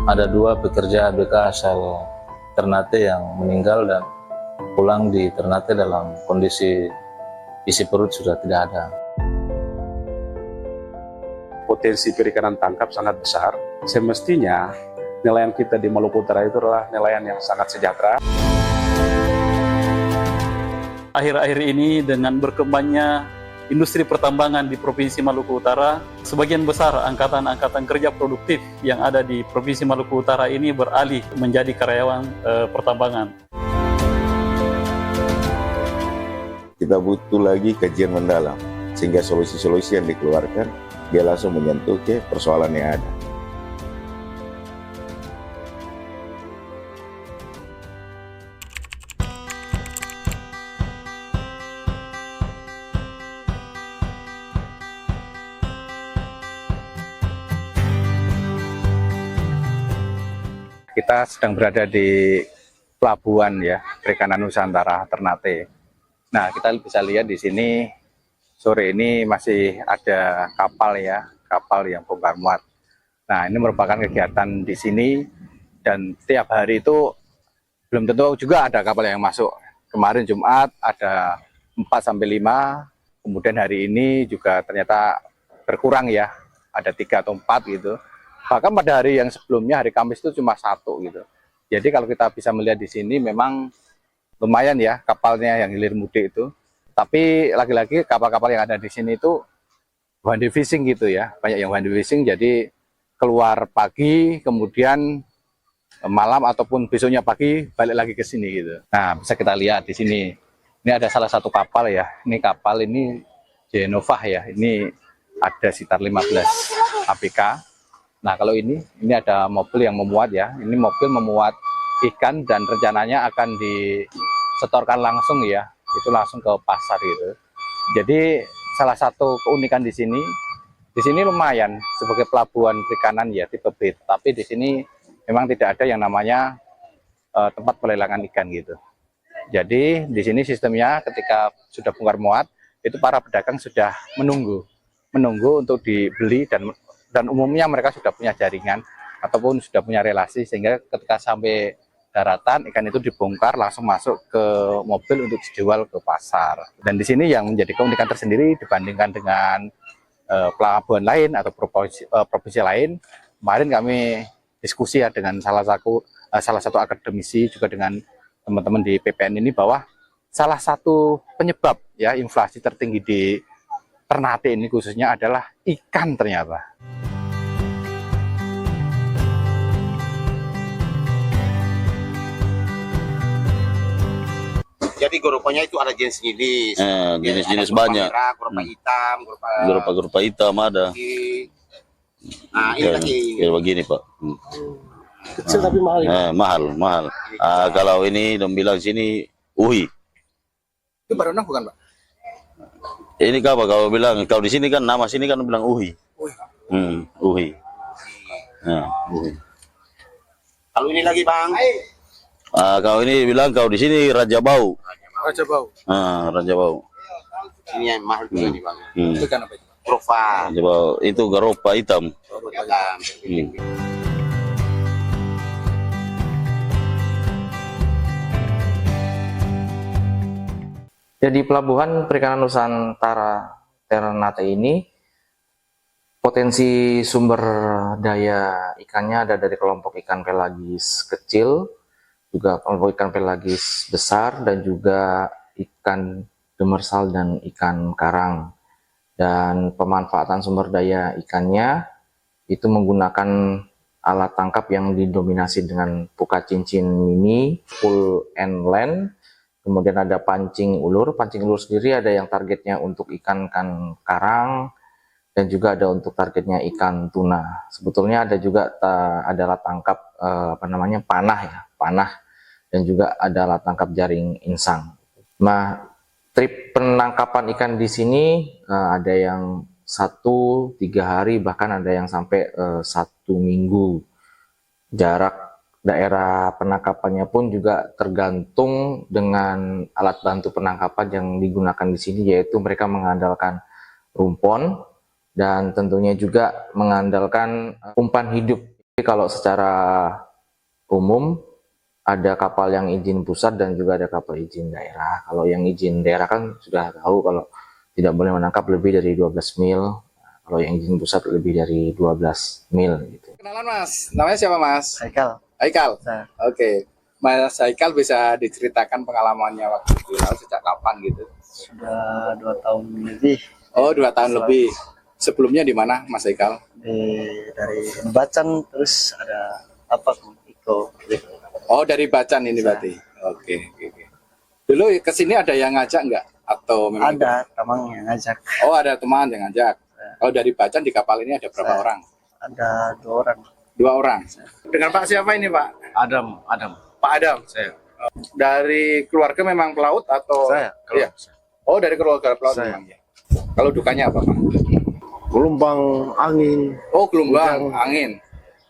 Ada dua pekerja ABK asal Ternate yang meninggal dan pulang di Ternate dalam kondisi isi perut sudah tidak ada. Potensi perikanan tangkap sangat besar. Semestinya nelayan kita di Maluku Utara itu adalah nelayan yang sangat sejahtera. Akhir-akhir ini dengan berkembangnya industri pertambangan di Provinsi Maluku Utara, sebagian besar angkatan kerja produktif yang ada di Provinsi Maluku Utara ini beralih menjadi karyawan pertambangan. Kita butuh lagi kajian mendalam, sehingga solusi-solusi yang dikeluarkan, dia langsung menyentuh ke persoalan yang ada. Kita sedang berada di pelabuhan ya, Perikanan Nusantara Ternate. Nah, kita bisa lihat di sini sore ini masih ada kapal ya, kapal yang bongkar muat. Nah, ini merupakan kegiatan di sini dan tiap hari itu belum tentu juga ada kapal yang masuk. Kemarin Jumat ada 4-5, kemudian hari ini juga ternyata berkurang ya, ada 3 atau 4 gitu. Bahkan pada hari yang sebelumnya, hari Kamis itu cuma 1 gitu. Jadi kalau kita bisa melihat di sini memang lumayan ya kapalnya yang hilir mudik itu. Tapi lagi-lagi kapal-kapal yang ada di sini itu one day fishing gitu ya. Banyak yang one day fishing, jadi keluar pagi, kemudian malam ataupun besoknya pagi balik lagi ke sini gitu. Nah, bisa kita lihat di sini. Ini ada salah satu kapal ya. Ini kapal ini Genova ya. Ini ada sekitar 15 ABK. Nah, kalau ini ada mobil yang memuat ya. Ini mobil memuat ikan dan rencananya akan disetorkan langsung ya. Itu langsung ke pasar gitu. Jadi salah satu keunikan di sini lumayan sebagai pelabuhan perikanan ya tipe B. Tapi di sini memang tidak ada yang namanya tempat pelelangan ikan gitu. Jadi di sini sistemnya ketika sudah bongkar muat itu para pedagang sudah menunggu untuk dibeli dan umumnya mereka sudah punya jaringan ataupun sudah punya relasi sehingga ketika sampai daratan ikan itu dibongkar langsung masuk ke mobil untuk dijual ke pasar. Dan di sini yang menjadi keunikan tersendiri dibandingkan dengan pelabuhan lain atau provinsi lain. Kemarin kami diskusi ya dengan salah satu akademisi juga dengan teman-teman di PPN ini bahwa salah satu penyebab ya inflasi tertinggi di Ternate ini khususnya adalah ikan ternyata. Jadi goropannya itu ada jenis-jenis. Jenis-jenis banyak. Merah, goropa hitam, Goropa hitam ada. Nah, ini lagi. Kayak begini Pak. Kecil tapi mahal. Mahal. Kalau ini dong bilang sini uhi. Itu baronang bukan, Pak? Ini kalau bilang, kalau di sini kan nama sini kan bilang uhi. Uhi. Nah, uhi. Kalau ini lagi, Bang. Kalau ini bilang kalau di sini Raja Bau. Raja Bau. Raja Bau. Ini yang mahal juga nih, Bang. Itu kan apa itu? Goropa. Raja Bau itu goropa hitam. Jadi pelabuhan perikanan Nusantara Ternate ini potensi sumber daya ikannya ada dari kelompok ikan pelagis kecil, juga kelompok ikan pelagis besar, dan juga ikan demersal dan ikan karang. Dan pemanfaatan sumber daya ikannya itu menggunakan alat tangkap yang didominasi dengan puka cincin mini, full and land. Kemudian ada pancing ulur. Pancing ulur sendiri ada yang targetnya untuk ikan karang dan juga ada untuk targetnya ikan tuna. Sebetulnya ada juga adalah tangkap panah ya, panah, dan juga ada alat tangkap jaring insang. Nah, trip penangkapan ikan di sini ada yang 1-3 hari, bahkan ada yang sampai 1 minggu. Jarak daerah penangkapannya pun juga tergantung dengan alat bantu penangkapan yang digunakan di sini, yaitu mereka mengandalkan rumpon dan tentunya juga mengandalkan umpan hidup. Jadi kalau secara umum ada kapal yang izin pusat dan juga ada kapal izin daerah. Kalau yang izin daerah kan sudah tahu kalau tidak boleh menangkap lebih dari 12 mil. Kalau yang izin pusat lebih dari 12 mil gitu. Kenalan Mas, namanya siapa Mas? Haikal. Haikal. Nah. Oke. Mas Haikal bisa diceritakan pengalamannya waktu di laut sejak kapan gitu? Sudah 2 tahun lebih Oh, 2 tahun lebih. Sebelumnya di mana Mas Haikal? dari Bacan, terus ada apa Iko. Oh, dari Bacan ini berarti. Oke. Dulu kesini ada yang ngajak nggak? Atau memang Ada teman yang ngajak. Oh, ada teman yang ngajak. Kalau dari Bacan di kapal ini ada berapa orang? Ada 2 orang. 2 orang. Dengan Pak siapa ini Pak? Adam. Pak Adam. Saya. Dari keluarga memang pelaut atau? Saya. Iya. Oh, dari keluarga pelaut Saya. memang ya. Kalau dukanya apa Pak? Gelombang angin Oh, gelombang Hujan. angin.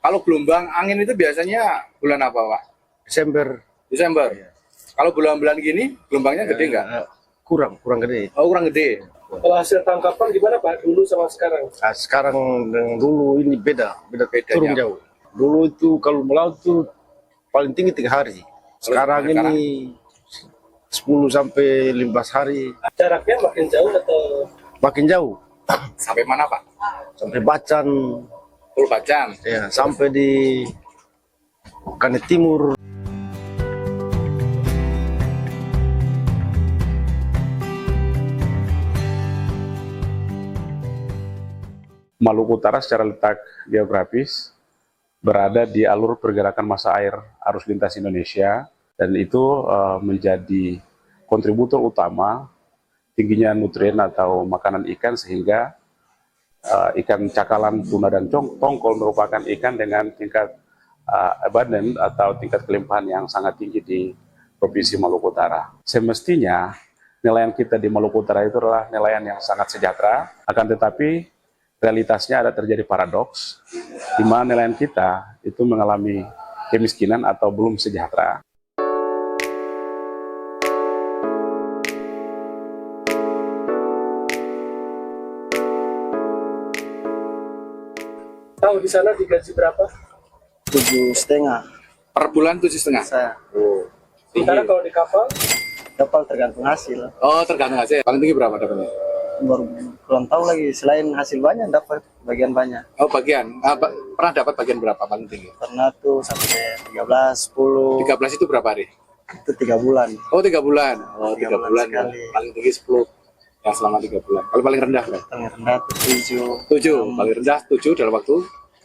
Kalau gelombang angin itu biasanya bulan apa Pak? Desember Desember. Kalau bulan-bulan gini gelombangnya gede nggak? kurang gede. Oh, kurang gede. Kalau hasil tangkapan gimana Pak dulu sama sekarang? Nah, sekarang dengan dulu ini beda Bedanya turun apa? jauh. Dulu itu kalau melaut tuh paling tinggi 3 hari. Sekarang sekarang? ini 10 sampai 15 hari, Jaraknya makin jauh atau makin jauh Sampai mana Pak? sampai Bacan, Pulau Bacan. ya sampai di Kanet Timur. Maluku Utara secara letak geografis berada di alur pergerakan massa air arus lintas Indonesia, dan itu menjadi kontributor utama tingginya nutrien atau makanan ikan, sehingga ikan cakalang, tuna, dan tongkol merupakan ikan dengan tingkat abundant atau tingkat kelimpahan yang sangat tinggi di Provinsi Maluku Utara. Semestinya nelayan kita di Maluku Utara itu adalah nelayan yang sangat sejahtera, akan tetapi realitasnya ada terjadi paradoks, di mana nelayan kita itu mengalami kemiskinan atau belum sejahtera. tahu di sana digaji berapa? 7,5 Per bulan 7,5. saya. Sementara kalau di kapal Kapal tergantung hasil. Oh, tergantung hasil. Paling tinggi berapa dapatnya? Baru belum tahu lagi, selain hasil banyak dapat bagian banyak. Oh, bagian. Pernah dapat bagian berapa paling tinggi? Pernah tuh sampai 13, 10, 13 itu berapa hari? itu 3 bulan. Oh, 3 bulan. Oh, 3 3 bulan. bulan sekali. Paling tinggi 10. Ya, selama 3 bulan. Kalau paling rendah berapa? Paling rendah tuh 7. 7. Paling rendah 7 dalam waktu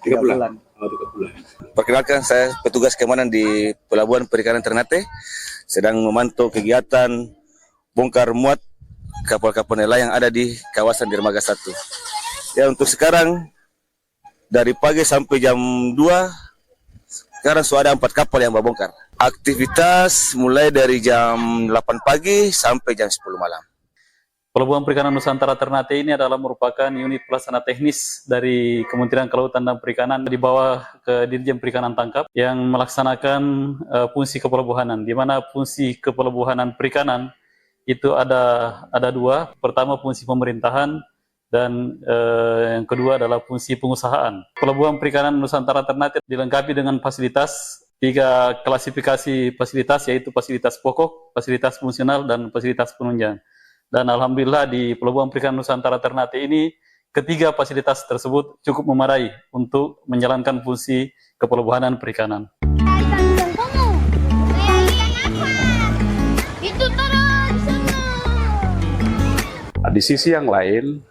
3 3 bulan. bulan. Oh, 3 bulan. Perkenalkan, saya petugas keamanan di Pelabuhan Perikanan Ternate, sedang memantau kegiatan bongkar muat kapal-kapal nelayan yang ada di kawasan Dermaga 1. Ya, untuk sekarang dari pagi sampai jam 2, sekarang sudah ada 4 kapal yang membongkar. Aktivitas mulai dari jam 8 pagi sampai jam 10 malam. Pelabuhan Perikanan Nusantara Ternate ini adalah merupakan unit pelaksana teknis dari Kementerian Kelautan dan Perikanan di bawah ke Dirjen Perikanan Tangkap yang melaksanakan fungsi kepelabuhanan, di mana fungsi kepelabuhanan perikanan itu ada 2. Pertama fungsi pemerintahan dan yang kedua adalah fungsi pengusahaan. Pelabuhan Perikanan Nusantara Ternate dilengkapi dengan fasilitas 3 klasifikasi fasilitas, yaitu fasilitas pokok, fasilitas fungsional, dan fasilitas penunjang. Dan alhamdulillah di Pelabuhan Perikanan Nusantara Ternate ini ketiga fasilitas tersebut cukup memadai untuk menjalankan fungsi kepelabuhanan perikanan. Di sisi yang lain,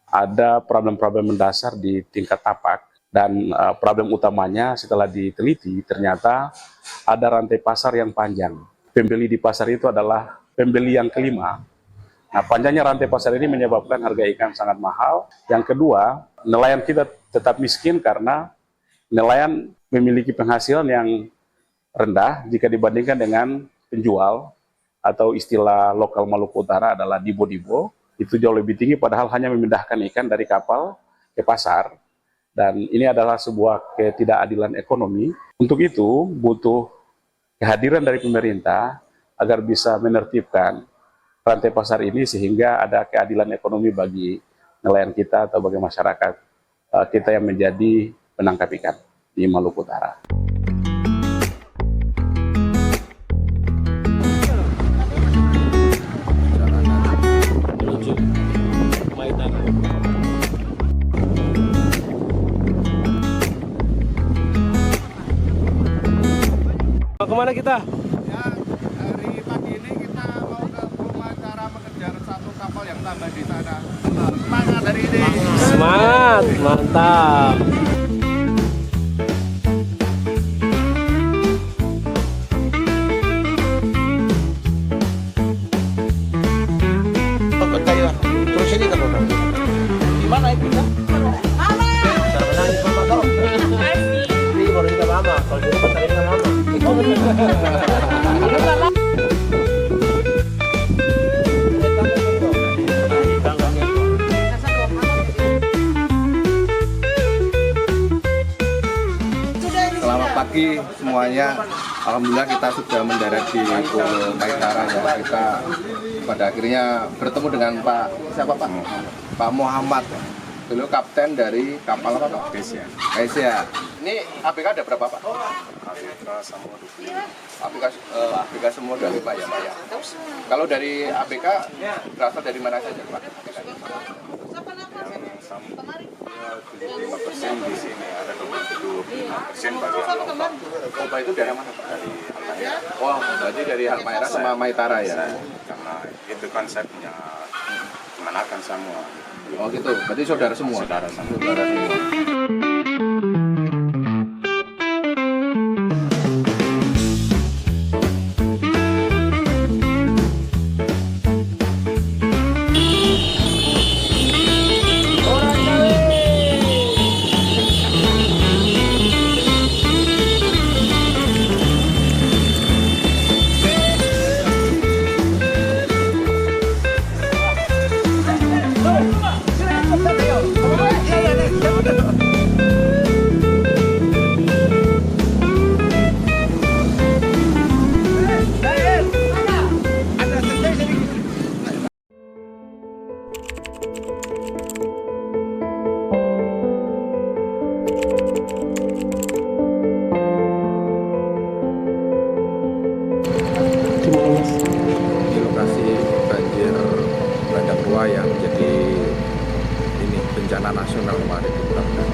ada problem-problem mendasar di tingkat tapak, dan problem utamanya setelah diteliti ternyata ada rantai pasar yang panjang. Pembeli di pasar itu adalah pembeli yang kelima. Nah, panjangnya rantai pasar ini menyebabkan harga ikan sangat mahal. Yang kedua, nelayan kita tetap miskin karena nelayan memiliki penghasilan yang rendah jika dibandingkan dengan penjual, atau istilah lokal Maluku Utara adalah dibo-dibo. Itu jauh lebih tinggi, padahal hanya memindahkan ikan dari kapal ke pasar. Dan ini adalah sebuah ketidakadilan ekonomi. Untuk itu butuh kehadiran dari pemerintah agar bisa menertibkan rantai pasar ini sehingga ada keadilan ekonomi bagi nelayan kita atau bagi masyarakat kita yang menjadi penangkap ikan. di Maluku Utara. Kemana kita? Ya, hari pagi ini kita mau ke Purwacara mengejar satu kapal yang tambah di sana. Semangat hari ini. Semangat, mantap. Terus ini kan orang. Gimana itu? Ini baru kita mama, kalau di rumah tadi kita mama. Selamat pagi semuanya. Alhamdulillah kita sudah mendarat di Pulau Maitara ya. Kita pada akhirnya bertemu dengan siapa Pak? Pak Muhammad. Dulu kapten dari kapal apa Pak? Kesia. Ini ABK ada berapa Pak? ABK semua dari Pak ya Pak ya. Kalau dari ABK berasal dari mana saja Pak? 5% di sini, ada 25% bagi Alfa. Alfa itu dari mana Pak? Dari Halmahera. Oh, berarti dari Halmahera sama Maitara ya? Karena itu konsepnya menakan semua. Oh gitu, berarti saudara semua? Saudara semua. Di lokasi banjir bandang Rua yang menjadi ini bencana nasional kemarin ditetapkan.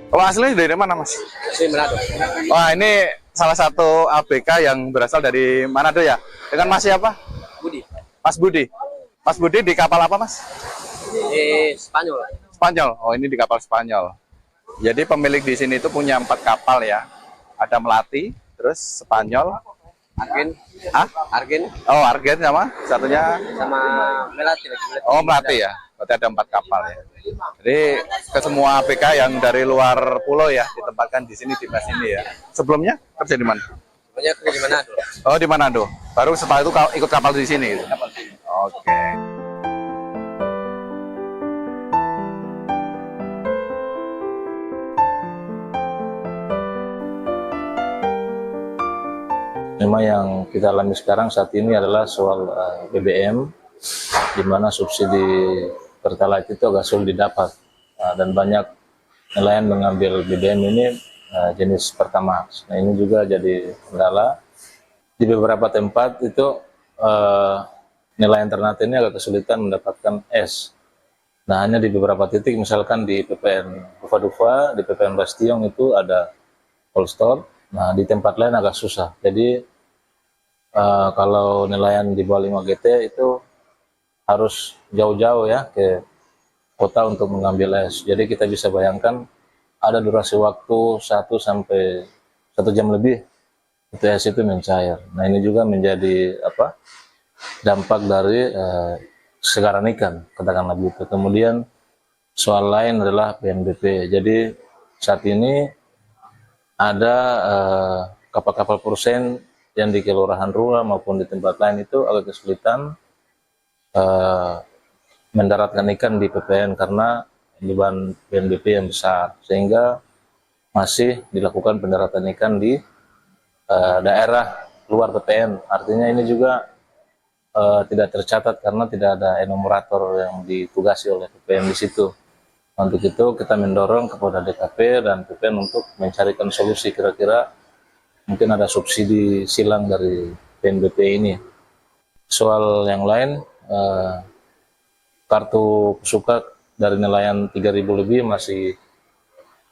Kalau aslinya dari mana Mas? Dari Manado. Wah ini salah satu ABK yang berasal dari Manado ya? Dengan Mas siapa? Budi. Mas Budi. Mas Budi di kapal apa Mas? Di Spanyol. Spanyol. Oh ini di kapal Spanyol. Jadi pemilik di sini itu punya 4 kapal ya. Ada Melati, terus Spanyol. Argen. Hah? Argen. Oh Argen sama? Satunya? Sama Melati lagi. Oh Melati ya. Berarti ada 4 kapal ya. Jadi ke semua ABK yang dari luar pulau ya ditempatkan di sini di base ini ya. Sebelumnya kerja di mana? Sebelumnya kerja di Manado. Oh di Manado. Baru setelah itu ikut kapal di sini. Oke. Memang yang kita alami sekarang saat ini adalah soal BBM, di mana subsidi Pertalite itu agak sulit didapat, dan banyak nelayan mengambil BBM ini jenis Pertamax. Nah ini juga jadi kendala. Di beberapa tempat itu nelayan Ternate ini agak kesulitan mendapatkan es. Nah hanya di beberapa titik, misalkan di PPN Dufa-Dufa, di PPN Bastiong itu ada cold store. Nah di tempat lain agak susah. Jadi kalau nelayan di bawah 5 GT itu harus jauh-jauh ya ke kota untuk mengambil es. Jadi kita bisa bayangkan ada durasi waktu 1 sampai 1 jam lebih itu es itu mencair. Nah ini juga menjadi dampak dari segaran ikan, katakanlah begitu. Kemudian soal lain adalah PNBP. Jadi saat ini ada kapal-kapal produsen yang di Kelurahan Rua maupun di tempat lain itu agak kesulitan mendaratkan ikan di PPN karena beban BNBP yang besar, sehingga masih dilakukan pendaratan ikan di daerah luar PPN. Artinya ini juga tidak tercatat karena tidak ada enumerator yang ditugasi oleh PPN di situ. Untuk itu kita mendorong kepada DKP dan PPN untuk mencarikan solusi, kira-kira mungkin ada subsidi silang dari BNBP ini. Soal yang lain, kartu pesuka dari nelayan 3.000 lebih masih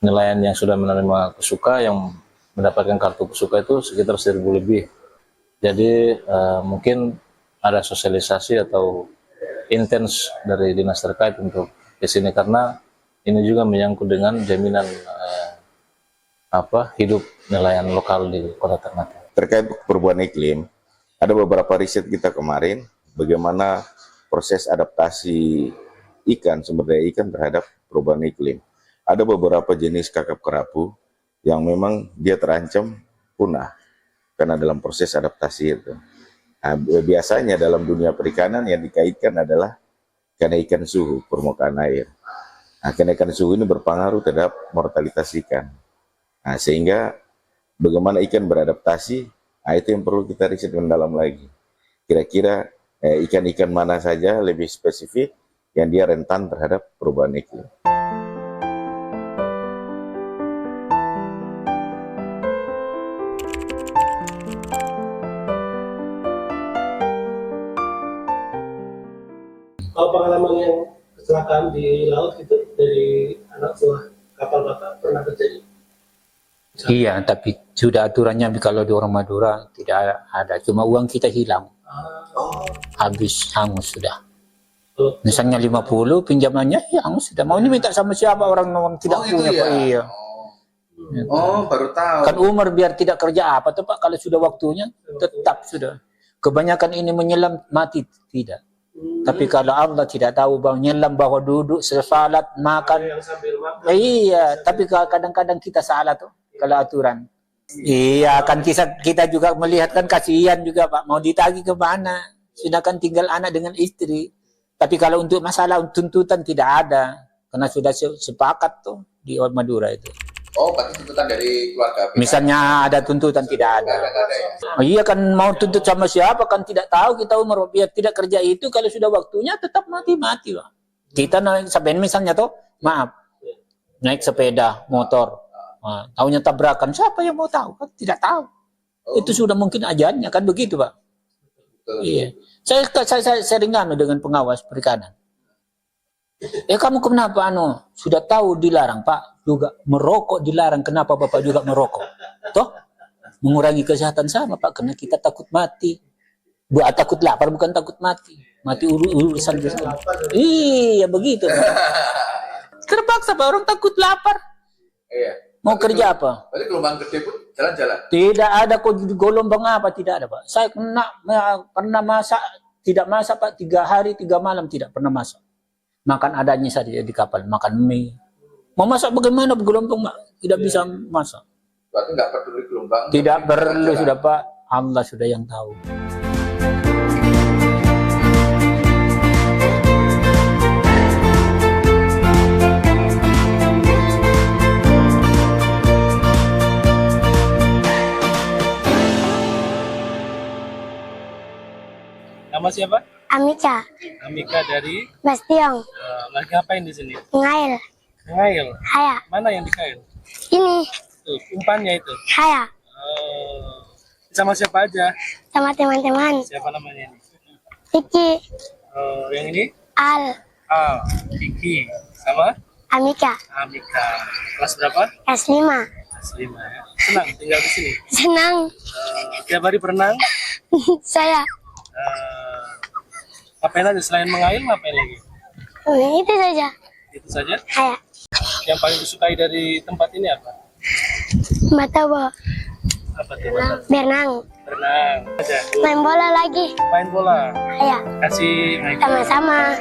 nelayan yang sudah menerima pesuka, yang mendapatkan kartu pesuka itu sekitar 1.000 lebih. Jadi mungkin ada sosialisasi atau intens dari dinas terkait untuk ke sini, karena ini juga menyangkut dengan jaminan hidup nelayan lokal di Kota Ternate. Terkait perubahan iklim, ada beberapa riset kita kemarin bagaimana proses adaptasi ikan, sumber daya ikan terhadap perubahan iklim. Ada beberapa jenis kakap kerapu yang memang dia terancam punah karena dalam proses adaptasi itu. Nah, biasanya dalam dunia perikanan yang dikaitkan adalah kenaikan suhu permukaan air. Nah, kenaikan suhu ini berpengaruh terhadap mortalitas ikan. Nah, sehingga bagaimana ikan beradaptasi, itu yang perlu kita riset mendalam lagi. Kira-kira ikan-ikan mana saja lebih spesifik yang dia rentan terhadap perubahan iklim. Kalau pengalaman yang kecelakaan di laut itu dari anak buah kapal Bapak pernah terjadi? Iya, tapi sudah aturannya kalau di orang Madura tidak ada, cuma uang kita hilang. Habis, hangus sudah. Misalnya 50 pinjamannya, ya hangus sudah. Mau ini minta sama siapa, orang tidak punya ya? Pak. Iya. Baru tahu. Kan umur biar tidak kerja apa tuh Pak, kalau sudah waktunya tetap sudah. Kebanyakan ini menyelam mati tidak. Tapi kalau Allah tidak tahu bahwa menyelam, bahwa duduk salat makan. Iya, tapi kadang-kadang kita salah tuh kalau aturan. Iya, kan kita juga melihat kan kasihan juga Pak, mau ditagih ke mana? Sudah kan tinggal anak dengan istri. Tapi kalau untuk masalah tuntutan tidak ada, karena sudah sepakat tuh di Madura itu. Oh, berarti tuntutan dari keluarga. Misalnya ada tuntutan tidak ada. Oh, iya kan, mau tuntut sama siapa kan tidak tahu, kita umur biar tidak kerja itu kalau sudah waktunya tetap mati-mati Pak. Kita naik sepeda misalnya tuh, maaf, naik sepeda motor. Nah, tahunya tabrakan, siapa yang mau tahu? Kan tidak tahu. Itu sudah mungkin ajalnya kan begitu Pak. Iya. Saya sering dengan pengawas perikanan. Kamu kenapa sudah tahu dilarang Pak, juga merokok dilarang, kenapa Bapak juga merokok? Toh mengurangi kesehatan sama Pak, karena kita takut mati. Takut lapar bukan takut mati. Mati urusan biasa. Iya begitu Pak. Terpaksa Pak, orang takut lapar. Iya. Mau kerja apa? Berarti gelombang gede pun jalan-jalan? Tidak ada gelombang apa, tidak ada Pak. Saya pernah masak, tidak masak Pak, 3 hari 3 malam tidak pernah masak. Makan adanya saja di kapal, makan mie. Mau masak bagaimana gelombang Pak? Tidak bisa masak. Berarti nggak peduli gelombang? Tidak perlu sudah Pak, Allah sudah yang tahu. Nama siapa? Amika. Amika dari Bastiong. Lagi ngapain di sini? Ngail. Ngail. Haya. Mana yang dikail? Ini. Tuh, umpannya itu. Haya. Sama siapa aja? Sama teman-teman. Siapa namanya ini? Kiki. Yang ini? Al. Al. Kiki. Sama? Amika. Amika. Kelas berapa? Kelas 5. Kelas 5 ya. Senang tinggal di sini? Senang. Tiap hari berenang? Saya. Ngapain aja selain mengail, ngapain lagi? Itu saja. Itu saja? Haya. Yang paling disukai dari tempat ini apa? Matawa. Apa tuh? Berenang. Berenang aja. Main bola lagi. Main bola. Haya. Kasih. Sama-sama.